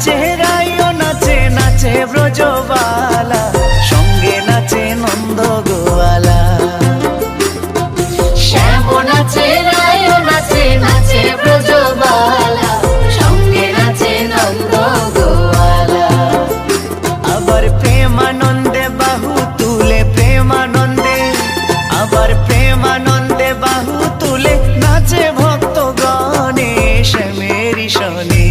নাচে রাইও নাচে নাচে ব্রজবালা, সঙ্গে নাচে নন্দ গোয়ালা। শ্যাম নাচে রায়ও নাচে নাচে ব্রজবালা, সঙ্গে নাচে নন্দ গোয়ালা। আবার প্রেমানন্দে বাহু তুলে প্রেমানন্দে, আবার প্রেমানন্দে বাহু তুলে নাচে ভক্তগণে শ্যামেরি শনে।